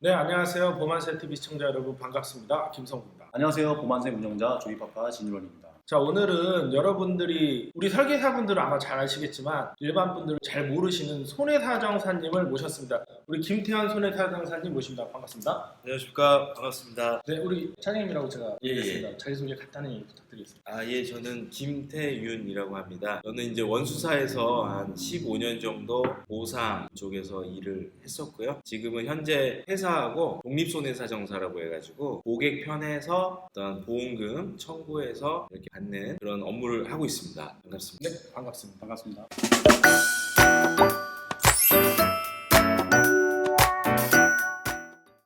네, 안녕하세요. 보만세 TV 시청자 여러분 반갑습니다. 김성구입니다. 안녕하세요. 보만세 운영자 조이파파 진유런입니다. 자, 오늘은 여러분들이 우리 설계사분들은 아마 잘 아시겠지만 일반 분들은 잘 모르시는 손해사정사님을 모셨습니다. 우리 김태현 손해사정사님 모십니다. 반갑습니다. 안녕하십니까. 반갑습니다. 네, 우리 차장님이라고 제가 예, 얘기했습니다. 자기소개 간단히 부탁드리겠습니다. 예, 저는 김태윤이라고 합니다. 저는 이제 원수사에서 한 15년 정도 보상 쪽에서 일을 했었고요. 지금은 현재 회사하고 독립손해사정사라고 해가지고 고객 편에서 어떤 보험금 청구해서 이렇게 받는 그런 업무를 하고 있습니다. 반갑습니다. 네, 반갑습니다. 반갑습니다.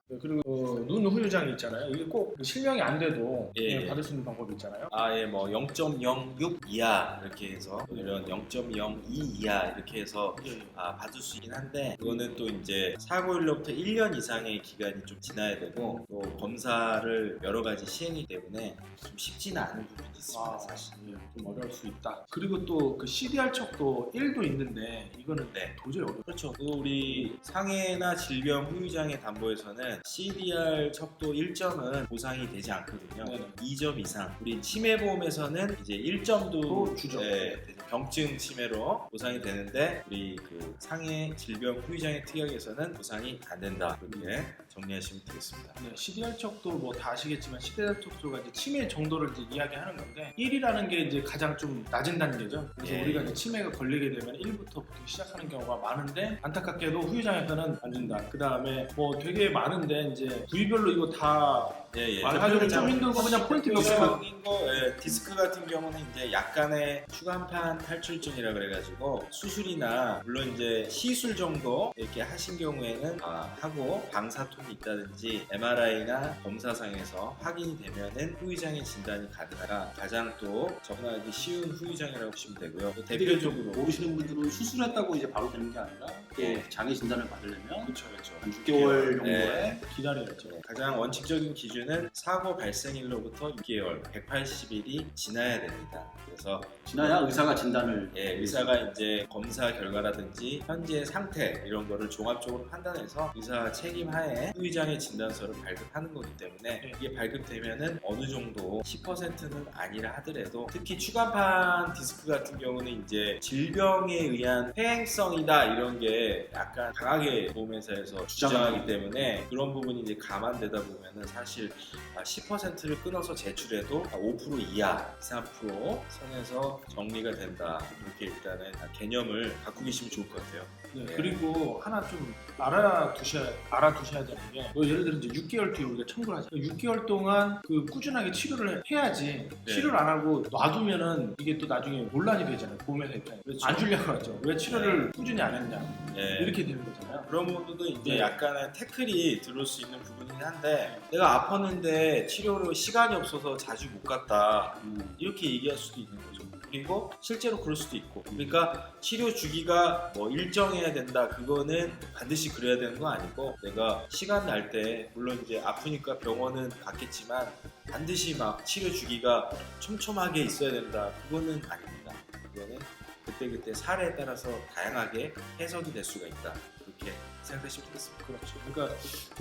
네, 그리고 눈 후유장이 있잖아요. 이게 꼭 실명이 안 돼도 예. 받을 수 있는 방법이 있잖아요. 뭐 0.06 이하 이렇게 해서 이런 0.02 이하 이렇게 해서 받을 수 있긴 한데 그거는 또 이제 사고일로부터 1년 이상의 기간이 좀 지나야 되고 또 검사를 여러 가지 시행이기 때문에 좀 쉽지는 않은 부분이 있습니다. 사실. 좀 어려울 수 있다. 그리고 또 그 CDR 척도 1도 있는데 이거는 네. 도저히 어려워. 그렇죠. 그 우리 상해나 질병 후유장애 담보에서는 CDR 척도 1점은 보상이 되지 않거든요. 네네. 2점 이상. 우리 치매보험에서는 이제 1점도 주죠. 병증 치매로 보상이 되는데 우리 그 상해 질병 후유장애 특약에서는 보상이 안 된다. 그렇게 정리하시면 되겠습니다. 네, CDR 척도 뭐 다 아시겠지만 CDR 척도가 이제 치매 정도를 이제 이야기하는 건데 1이라는 게 이제 가장 좀 낮은 단계죠. 그래서 예. 우리가 이제 치매가 걸리게 되면 1부터 보통 시작하는 경우가 많은데 안타깝게도 후유장애에서는 안 된다. 그 다음에 뭐 되게 많은데 이제 부위별로 이거 다 말하기는 좀 힘들고 그냥 포인트 몇 개만. 디스크 같은 경우는 이제 약간의 추간판 탈출증이라 그래가지고 수술이나 물론 이제 시술 정도 이렇게 하신 경우에는 하고 방사통이 있다든지 MRI나 검사상에서 확인이 되면은 후유장애 진단이 가능하다. 가장 또 접근하기 쉬운 후유장애라고 보시면 되고요. 또 대표적으로 모르시는 분들은 수술했다고 이제 바로 되는 게 아니라 또 예. 장애 진단을 받으려면 그렇죠. 한 6개월 정도의 기다려야죠. 가장 원칙적인 기준은 사고 발생일로부터 6개월, 180일이 지나야 됩니다. 그래서 지나야 의사가 진단을 의사가 이제 검사 결과라든지 현재 상태 이런 거를 종합적으로 판단해서 의사 책임하에 후유장애 진단서를 발급하는 거기 때문에 이게 발급되면은 어느 정도 10%는 아니라 하더라도 특히 추간판 디스크 같은 경우는 이제 질병에 의한 폐행성이다 이런 게 약간 강하게 보험회사에서 주장하기 때문에 그런 부분이 이제 감안되다 보면은 사실 10%를 끊어서 제출해도 5% 이하, 4% 선에서 정리가 된다. 이렇게 일단은 개념을 갖고 계시면 좋을 것 같아요. 네, 그리고 하나 좀 알아두셔야 되는 게 예를 들어 이제 6개월 뒤에 우리가 청구를 하죠. 6개월 동안 그 꾸준하게 치료를 해야지 치료를 안 하고 놔두면은 이게 또 나중에 논란이 되잖아요. 보험회사 입장에. 그렇죠. 안 주려고 하죠. 왜 치료를 꾸준히 안 했냐. 이렇게 되는 거잖아요. 그런 부분도 이제 네. 약간의 태클이 들어올 수 있는 부분이긴 한데 내가 아팠는데 치료로 시간이 없어서 자주 못 갔다 이렇게 얘기할 수도 있는 거죠. 그리고 실제로 그럴 수도 있고 그러니까 치료 주기가 뭐 일정해야 된다 그거는 반드시 그래야 되는 거 아니고 내가 시간 날 때 물론 이제 아프니까 병원은 갔겠지만 반드시 막 치료 주기가 촘촘하게 있어야 된다 그거는 아닙니다. 그거는 그때그때 사례에 따라서 다양하게 해석이 될 수가 있다 그렇게 생각하시면 되겠습니다. 그렇죠. 그러니까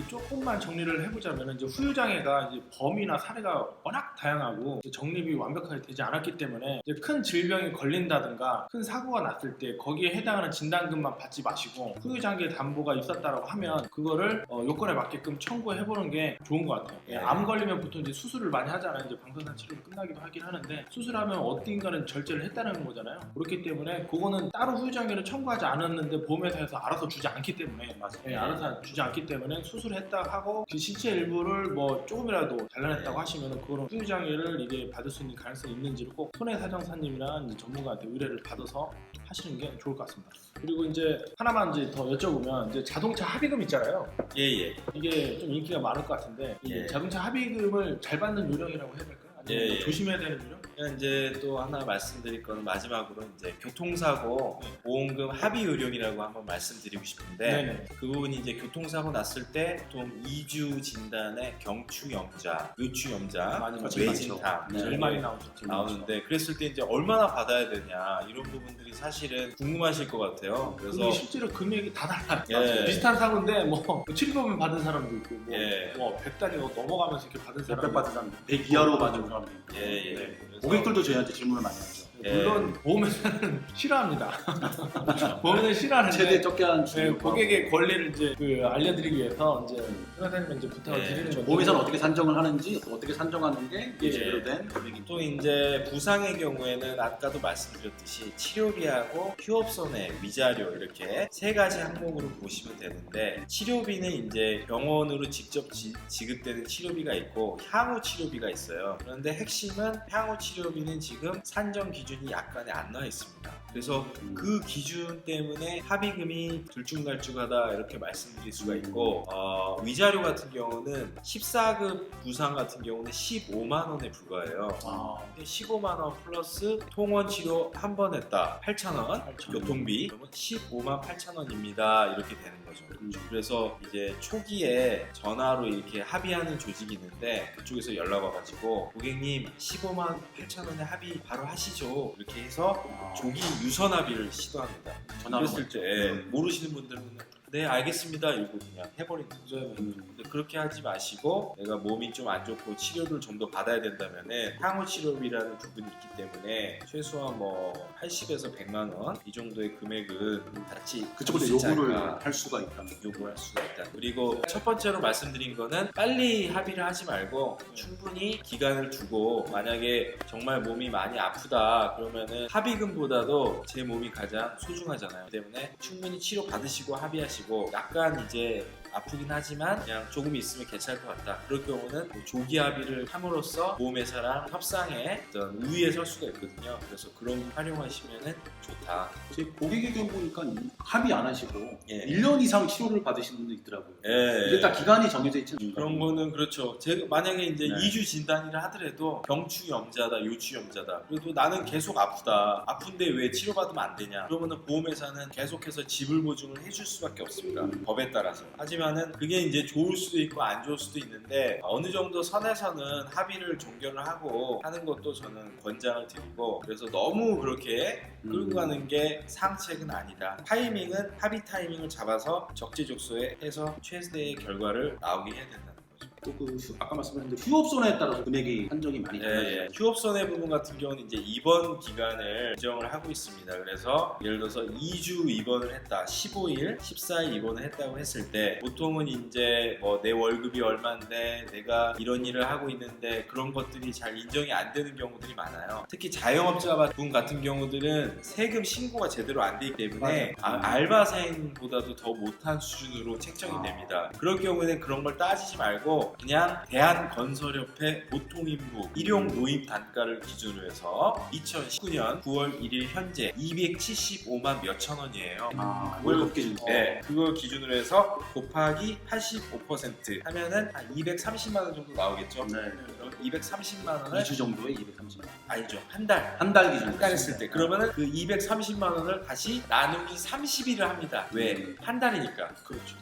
조금만 정리를 해보자면 이제 후유장애가 이제 범위나 사례가 워낙 다양하고 정립이 완벽하게 되지 않았기 때문에 이제 큰 질병이 걸린다든가 큰 사고가 났을 때 거기에 해당하는 진단금만 받지 마시고 후유장애 담보가 있었다라고 하면 그거를 요건에 맞게끔 청구해보는 게 좋은 것 같아요. 네. 암 걸리면 보통 이제 수술을 많이 하잖아요. 이제 방사선 치료를 끝나기도 하긴 하는데 수술하면 어딘가는 절제를 했다는 거잖아요. 그렇기 때문에 그거는 따로 후유장애를 청구하지 않았는데 보험회사에서 알아서 주지 않기 때문에 알아서 주지 않기 때문에 수술했다 하고 그 신체 일부를 뭐 조금이라도 단련했다고 하시면 그거는 후유장애를 이게 받을 수 있는 가능성이 있는지를 꼭 손해사정사님이나 이제 전문가한테 의뢰를 받아서 하시는 게 좋을 것 같습니다. 그리고 이제 하나만 이제 더 여쭤보면 이제 자동차 합의금 있잖아요. 이게 좀 인기가 많을 것 같은데 이게 자동차 합의금을 잘 받는 요령이라고 해야 될까요? 아니면 뭐 조심해야 되는 요령? 그러니까 이제 또 하나 말씀드릴 거는 마지막으로 이제 교통사고 보험금 합의 의료이라고 한번 말씀드리고 싶은데 네네. 그 부분이 이제 교통사고 났을 때 보통 2주 진단에 경추염자, 요추염자, 많이 외진탕 네. 제일 많이 나오죠. 나오는데 그랬을 때 이제 얼마나 받아야 되냐 이런 부분들이 사실은 궁금하실 것 같아요. 그래서 그래서 실제로 금액이 다 달라요. 예. 비슷한 사고인데 뭐 700만 받은 사람도 있고 뭐, 예. 100단위 넘어가면서 이렇게 받은 사람도 몇백 받은 사람, 100 이하로 받은 사람도 있고. 예, 예. 네. 그래서 고객들도 저희한테 질문을 많이 하죠. 예. 물론 보험회사는 싫어합니다. 보험회사는 싫어하는데 최대 적게 한 네, 고객의 권리를 이제 알려드리기 위해서 이제 회사님 이제 부탁을 예. 드리는 거죠. 보험회사는 어떻게 산정을 하는지, 어떻게 산정하는 게 예. 제대로 된 금액인지. 또 이제 부상의 경우에는 아까도 말씀드렸듯이 치료비하고 휴업손해, 위자료 이렇게 세 가지 항목으로 보시면 되는데 치료비는 이제 병원으로 직접 지급되는 치료비가 있고 향후 치료비가 있어요. 그런데 핵심은 향후 치료비는 지금 산정 기준이 약간에 안 나와 있습니다. 그래서 그 기준 때문에 합의금이 들쭉날쭉하다 이렇게 말씀드릴 수가 있고 위자료 같은 경우는 14급 부상 같은 경우는 15만 원에 불과해요. 15만 원 플러스 통원 치료 한 번 했다 8,000원, 교통비 그러면 15만 8천 원입니다. 이렇게 되는 거죠. 그래서 이제 초기에 전화로 이렇게 합의하는 조직이 있는데 그쪽에서 연락 와가지고 고객님 15만 8천 원에 합의 바로 하시죠. 이렇게 해서 조기 유선 합의를 시도합니다. 전화로 그랬을 때 모르시는 분들은 네 알겠습니다 이러고 그냥 해버린 거죠. 근데 그렇게 하지 마시고 내가 몸이 좀 안 좋고 치료를 좀 더 받아야 된다면은 향후 치료비라는 부분이 있기 때문에 최소한 뭐 80에서 100만 원 이 정도의 금액은 같이 그쪽으로 수 있지 요구를 않을까. 할 수가 있다. 요구할 수가 있다. 그리고 첫 번째로 말씀드린 거는 빨리 합의를 하지 말고 충분히 기간을 두고 만약에 정말 몸이 많이 아프다 그러면은 합의금보다도 제 몸이 가장 소중하잖아요. 때문에 충분히 치료 받으시고 합의하시고 약간 이제 아프긴 하지만 그냥 조금 있으면 괜찮을 것 같다. 그럴 경우는 뭐 조기 합의를 함으로써 보험회사랑 협상에 어떤 우위에 설 수가 있거든요. 그래서 그런 거 활용하시면 좋다. 제 고객의 경우 보니까 합의 안 하시고 예. 1년 이상 치료를 받으시는 분도 있더라고요. 예. 이게 다 기간이 정해져 있지 않습니까? 그런 거는 그렇죠. 제가 만약에 이제 네. 2주 진단이라 하더라도 경추염자다, 요추염자다. 그래도 나는 계속 아프다. 아픈데 왜 치료받으면 안 되냐? 그러면은 보험회사는 계속해서 지불 보증을 해줄 수밖에 없습니다. 법에 따라서. 하지만은 그게 이제 좋을 수도 있고 안 좋을 수도 있는데 어느 정도 선에서는 합의를 종결을 하고 하는 것도 저는 권장을 드리고 그래서 너무 그렇게 끌고 가는 게 상책은 아니다. 타이밍은 합의 타이밍을 잡아서 적재적소에 해서 최대의 결과를 나오게 해야 된다는 거죠. 또 그 아까 말씀하셨는데 휴업손해에 따라서 금액이 산정이 많이 달라요. 휴업손해 부분 같은 경우는 이제 입원 기간을 규정을 하고 있습니다. 그래서 예를 들어서 2주 입원을 했다, 15일, 14일 입원을 했다고 했을 때 보통은 이제 뭐 내 월급이 얼마인데 내가 이런 일을 하고 있는데 그런 것들이 잘 인정이 안 되는 경우들이 많아요. 특히 자영업자 분 같은 경우들은 세금 신고가 제대로 안 되기 때문에 알바생보다도 더 못한 수준으로 책정이 됩니다. 그럴 경우에는 그런 걸 따지지 말고 그냥 대한건설협회 보통인부 일용 노임 단가를 기준으로 해서 2019년 9월 1일 현재 275만 몇천 원이에요. 월급 기준. 네, 그걸 기준으로 해서 곱하기 85% 하면은 한 230만 원 정도 나오겠죠. 네. 그럼 230만 원을 2주 정도에 230만 원. 아니죠. 한 달. 한 달 기준. 한 달 했을 때 그러면은 그 230만 원을 다시 나누기 30일을 합니다. 왜? 한 달이니까. 그렇죠.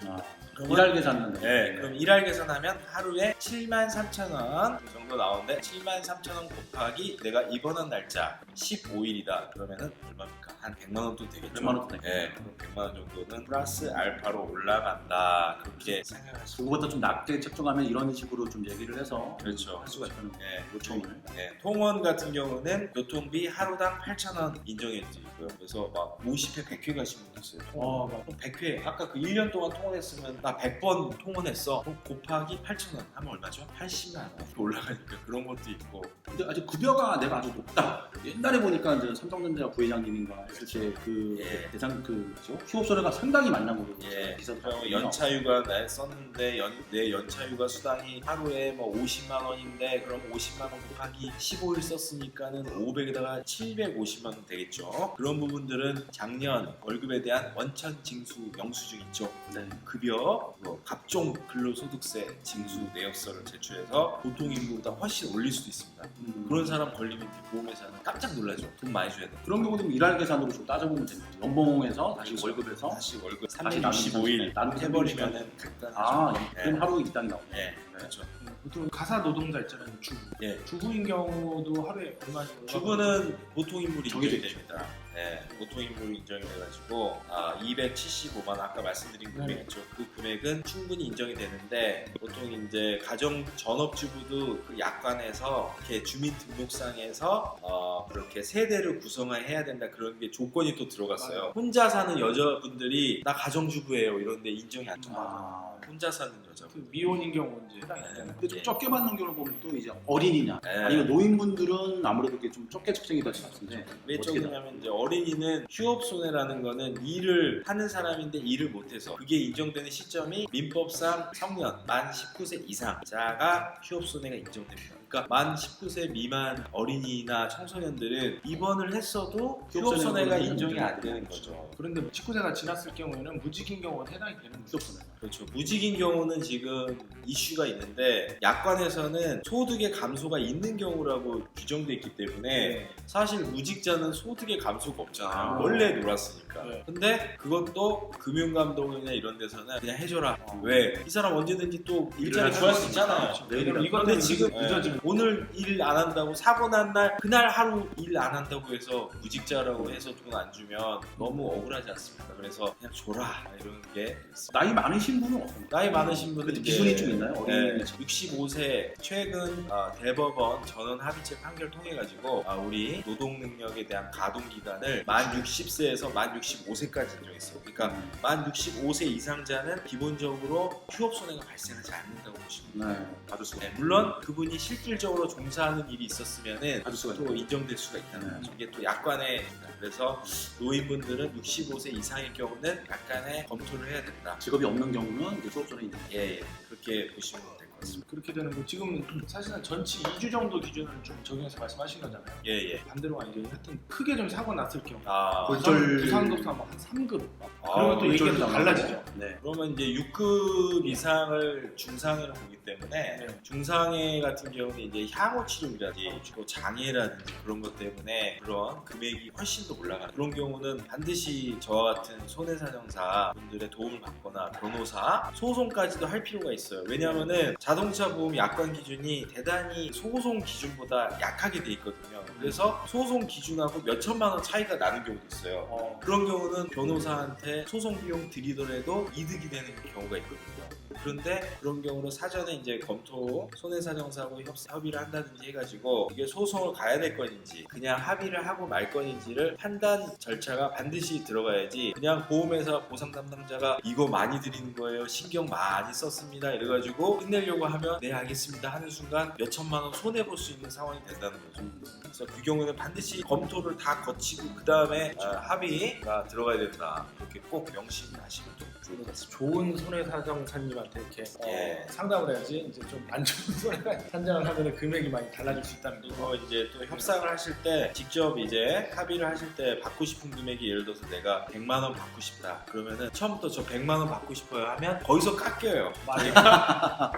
일할 계산은. 네, 그럼 일할 계산하면 하루에 73,000원 정도 나오는데 73,000원 곱하기 내가 입원한 날짜 15일이다. 그러면은 얼마입니까? 한 100만 원도 되겠죠. 100만 원도 되겠죠. 네, 그럼 100만 원 정도는 플러스 알파로 올라간다. 그렇게 생각하시면 그거보다 좀 낮게 책정하면 이런 식으로 좀 얘기를 해서 그렇죠. 할 수가 있다는 네, 요청을. 네, 통원 같은 경우는 교통비 하루당 8,000원 인정해 드리고요. 그래서 막 50회, 100회 가신 분도 있어요. 그럼 100회, 아까 그 1년 동안 통원했으면 나 100번 통원했어. 그럼 곱하기 8,000원 하면 얼마죠? 80만 원 이렇게 올라가니까 그런 것도 있고. 근데 아직 급여가 내가 아주 높다. 옛날에 보니까 이제 삼성전자 부회장님인가 했을 때그 예. 대상 그 휴업소래가 상당히 많이 나오고 예, 기사도 그럼 연차휴가 날 썼는데 내 연차휴가 수당이 하루에 뭐 50만 원인데 그럼 50만 원 곱하기 15일 썼으니까는 500에다가 750만 원 되겠죠. 그런 부분들은 작년 월급에 대한 원천 징수 영수증 있죠. 네. 급여, 갑종 근로소득세 징수 내역서를 제출해서 보통 인구보다 훨씬 올릴 수도 있습니다. 그런 사람 걸리면 보험회사는 깜짝 놀라죠. 돈 많이 줘야 돼. 그런 경우는 일할 계산으로 좀 따져보면 됩니다. 연봉에서 다시 그렇죠. 월급에서 다시 월급 다시 365일 나누기 해버리면은 간단하죠. 그럼 하루 일당이 나오네. 예, 그렇죠. 보통 가사 노동자 있잖아요. 주부. 예. 주부인 경우도 하루에 얼마 정도? 주부는 보통 인물이 인정이 정해져 있죠. 됩니다. 네, 보통 인물이 인정이 돼가지고 275만 원 아까 말씀드린 금액이죠. 그 금액은 충분히 인정이 되는데 보통 이제 가정 전업주부도 그 약관에서 이렇게 주민등록상에서 그렇게 세대를 구성해야 된다 그런 게 조건이 또 들어갔어요. 혼자 사는 여자분들이 나 가정주부예요 이런데 인정이 안 돼요. 혼자 사는 여자. 그 미혼인 경우 이제 해당이 되잖아요. 근데 좀 예. 적게 받는 경우를 보면 또 이제 어린이냐 예. 아니면 노인분들은 아무래도 이렇게 좀 적게 측정이 될 것 같은데 왜 어떻게 적느냐면 이제 어린이는 휴업 손해라는 거는 일을 하는 사람인데 일을 못해서 그게 인정되는 시점이 민법상 성년 만 19세 이상자가 휴업 손해가 인정됩니다. 그러니까 만 19세 미만 어린이나 청소년들은 입원을 했어도 휴업 손해가 인정이 안 되는 거죠. 그런데 19세가 지났을 경우에는 무직인 경우가 해당이 되는 거죠. 그렇죠. 무직인 경우는 지금 이슈가 있는데 약관에서는 소득의 감소가 있는 경우라고 규정돼 있기 때문에 사실 무직자는 소득의 감소가 없잖아요. 원래 놀았으니까. 네. 근데 그것도 금융감독이나 이런 데서는 그냥 해줘라. 왜? 이 사람 언제든지 또 일자리 구할 수 있잖아요. 그럼 근데 지금 늦어지면 오늘 일 안 한다고 사고 난 날 그날 하루 일 안 한다고 해서 무직자라고 해서 돈 안 주면 너무 억울하지 않습니까? 그래서 그냥 줘라 이런 게 있습니다. 나이 많으신 분은 어떤가요? 나이 많으신 분은 그 기준이 좀 있나요? 네, 어린이 65세 최근 대법원 전원 합의체 판결 통해 가지고 우리 노동 능력에 대한 가동 기간을 만 60세에서 만 65세까지 인정했어요. 그러니까 만 65세 이상자는 기본적으로 휴업 손해가 발생하지 않는다고 보시면 돼요. 네, 받을 수가 네, 물론 그분이 실질적으로 종사하는 일이 있었으면은 받을 수가 또 있나요? 인정될 수가 있다는 거죠. 이게 또 약관에 그래서 노인분들은 65세 이상의 경우는 약간의 검토를 해야 된다. 직업이 없는 경우는 이제 수업전에 있는 예, 그렇게 보시면 될 것 같습니다. 그렇게 되는 거 지금은 사실은 전치 2주 정도 기준을 좀 적용해서 말씀하신 거잖아요. 예. 반대로 이제 하여튼 크게 좀 사고 났을 경우 골절- 부상급상 한 3급 아, 그러면 또 얘기가 또 골절 달라지죠. 네. 그러면 이제 6급 이상을 중상해로 보기 때문에 네. 중상해 같은 경우는 이제 향후 치료비라든지 또 장애라든지 그런 것 때문에 그런 금액이 훨씬 더 올라가요. 그런 경우는 반드시 저와 같은 손해사정사 분들의 도움을 받거나 변호사 소송까지도 할 필요가 있어요. 왜냐하면은 자동차 보험 약관 기준이 대단히 소송 기준보다 약하게 돼 있거든요. 그래서 소송 기준하고 몇 천만 원 차이가 나는 경우도 있어요. 그런 경우는 변호사한테 소송 비용 드리더라도 이득이 되는 경우가 있거든요. 그런데 그런 경우는 사전에 이제 검토 손해사정사하고 협의를 한다든지 해가지고 이게 소송을 가야 될 건인지 그냥 합의를 하고 말 건인지를 판단 절차가 반드시 들어가야지 그냥 보험회사 보상 담당자가 이거 많이 드리는 거예요 신경 많이 썼습니다 이래가지고 끝내려고 하면 네 알겠습니다 하는 순간 몇 천만 원 손해 볼 수 있는 상황이 된다는 거죠. 그래서 그 경우는 반드시 검토를 다 거치고 그 다음에 합의가 들어가야 된다. 이렇게 꼭 명심하시면 좋을 것 같습니다. 좋은 손해사정사님한테 이렇게 예. 상담을 해야지 이제 좀 안 좋은 손해사정을 하면 금액이 많이 달라질 수 있다는 거. 그리고 이제 또 협상을 하실 때 직접 이제 합의를 하실 때 받고 싶은 금액이 예를 들어서 내가 100만 원 받고 싶다 그러면은 처음부터 저 100만 원 받고 싶어요 하면 거기서 깎여요.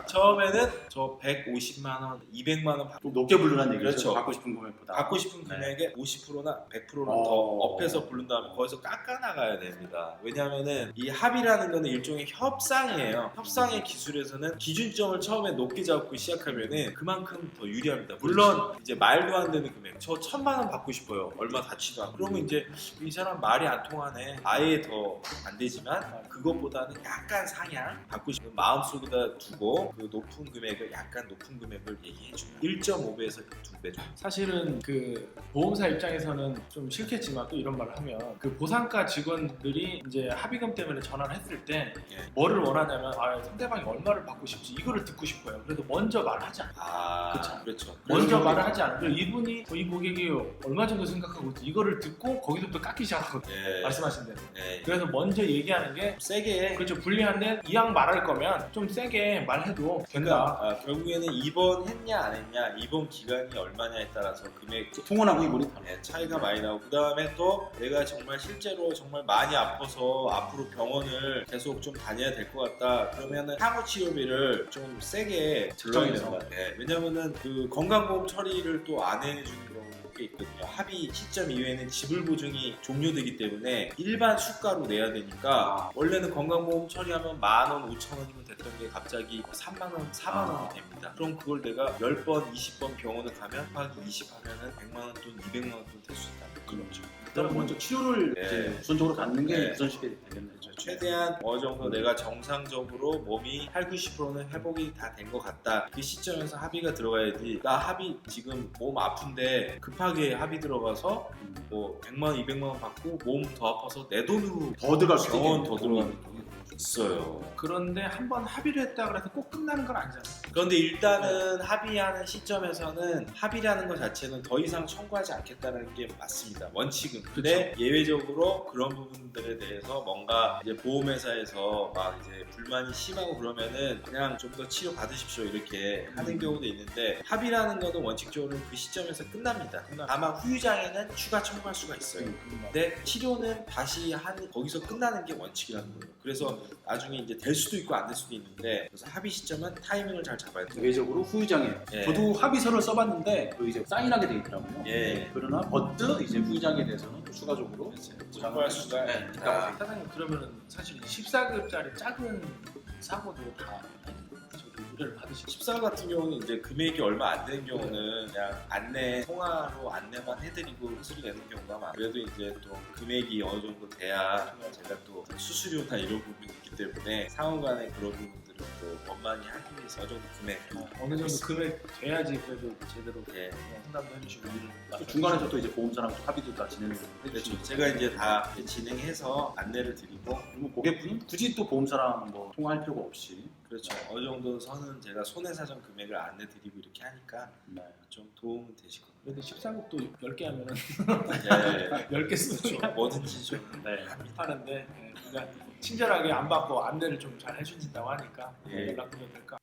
처음에는 저 150만 원, 200만 원 받고 좀 높게 부르라는 얘기죠. 그렇죠. 받고 싶은 금액보다. 받고 싶은 금액의 50%나 100%는 더 어. 업해서 부른 다음에 거기서 깎아 나가야 됩니다. 왜냐하면은 이 합의라는 거는 일종의 협상이에요. 협상의 기술에서는 기준점을 처음에 높게 잡고 시작하면은 그만큼 더 유리합니다. 물론 이제 말도 안 되는 금액, 저 1000만 원 받고 싶어요. 얼마 다치도 않고. 그러면 이제 이 사람 말이 안 통하네. 아예 더 안 되지만 그것보다는 약간 상향 받고 싶은 마음속에다 두고 그 높은 금액을 약간 높은 금액을 얘기해주면 1.5배에서 2배 정도. 사실은 그 보험사 입장에서는 좀 싫겠지만 또 이런 말을 하면 그 보상가 직원들이 이제 합의금 때문에 전화를 했을 때 예. 뭐를 원하냐면 아, 상대방이 얼마를 받고 싶지 이거를 듣고 싶어요. 그래도 먼저 말하지 않아요. 아, 그쵸. 그렇죠. 먼저 그래서 말을 하지 않아요. 이분이 이 고객이 얼마 정도 생각하고 있지 이거를 듣고 거기서부터 깎기 시작하거든요. 예, 말씀하신 대로. 예, 그래서 먼저 얘기하는 게 세게 그렇죠. 불리한데 이왕 말할 거면 좀 세게 말해도 된다. 그러니까 결국에는 입원했냐 안 했냐, 입원 기간이 얼마냐에 따라서 금액 통원하고 입원이 달라요. 차이가 많이 나고, 그 다음에 또 내가 정말 실제로 정말 많이 아파서 앞으로 병원을 계속 좀 다녀야 될 것 같다 그러면은 향후 치료비를 좀 세게 들어야 되는 것 같아요. 왜냐면은 그 건강보험 처리를 또 안 해주는 경우가 있거든요. 합의 시점 이후에는 지불 보증이 종료되기 때문에 일반 수가로 내야 되니까 원래는 건강보험 처리하면 10,000원, 5,000원이면 됐던 게 갑자기 3만원, 4만원이 됩니다. 그럼 그걸 내가 10번, 20번 병원을 가면 곱하기 20 하면은 100만원 돈, 200만원 돈 될 수 있다. 그렇죠. 일단 먼저 치료를 네. 이제 우선적으로 받는 게 네. 우선시돼야 되겠네요. 최대한 어느 정도 내가 정상적으로 몸이 8, 90%는 회복이 다 된 것 같다. 그 시점에서 합의가 들어가야지. 나 합의 지금 몸 아픈데 급하게 합의 들어가서 뭐 100만 원, 200만 원 받고 몸 더 아파서 내 돈으로 더 들어갈 수도 병원 있겠네요. 더 들어가는 경우가 있어요. 그런데 한번 합의를 했다 그래서 꼭 끝나는 건 아니잖아요. 그런데 일단은 합의하는 시점에서는 합의라는 것 자체는 더 이상 청구하지 않겠다는 게 맞습니다. 원칙은. 근데 예외적으로 그런 부분들에 대해서 뭔가 이제 보험회사에서 막 이제 불만이 심하고 그러면은 그냥 좀 더 치료 받으십시오 이렇게 하는 경우도 있는데, 합의라는 것은 원칙적으로 그 시점에서 끝납니다. 다만 후유장애는 추가 청구할 수가 있어요. 근데 치료는 다시 거기서 끝나는 게 원칙이라는 거예요. 그래서 나중에 이제 될 수도 있고 안 될 수도 있는데, 그래서 합의 시점은 타이밍을 잘 잡아야 돼요. 외적으로 후유장애. 예. 저도 합의서를 써봤는데 그 이제 사인하게 돼 있더라고요. 예. 그러나 버트 이제 후유장애에 대해서는 또 추가적으로 청구할 수가 네. 있다. 사장님 그러면은 사실 14급짜리 작은 사고도 다 저기 의뢰를 받으시죠. 14 같은 경우는 이제 금액이 얼마 안 되는 경우는 그냥 안내, 통화로 안내만 해드리고 수수료 내는 경우가 많아요. 그래도 이제 또 금액이 어느 정도 돼야 제가 또 수수료나 이런 부분이 있기 때문에 상호 간의 그런 부분들을 또 원만히 하기 위해서 어느 정도 금액 어느 정도 금액 돼야지 그래도 제대로 예. 상담도 해주시고 또 중간에서 또 이제 보험사랑 또 합의도 다 진행을 그렇죠. 해주시고 제가 이제 다 진행해서 안내를 드리고, 그리고 고객분은 굳이 또 보험사랑 뭐 통화할 필요가 없이 그렇죠. 어느 정도 선은 제가 손해사정 금액을 안내 드리고 이렇게 하니까 네. 좀 도움은 되실 겁니다. 그래도 14급도 10개 하면은 예. 10개 쓰는 거 뭐든지 좀 네. 하는데 그러니까 친절하게 안 받고 안내를 좀 잘 해주신다고 하니까 예. 연락드려도 될까?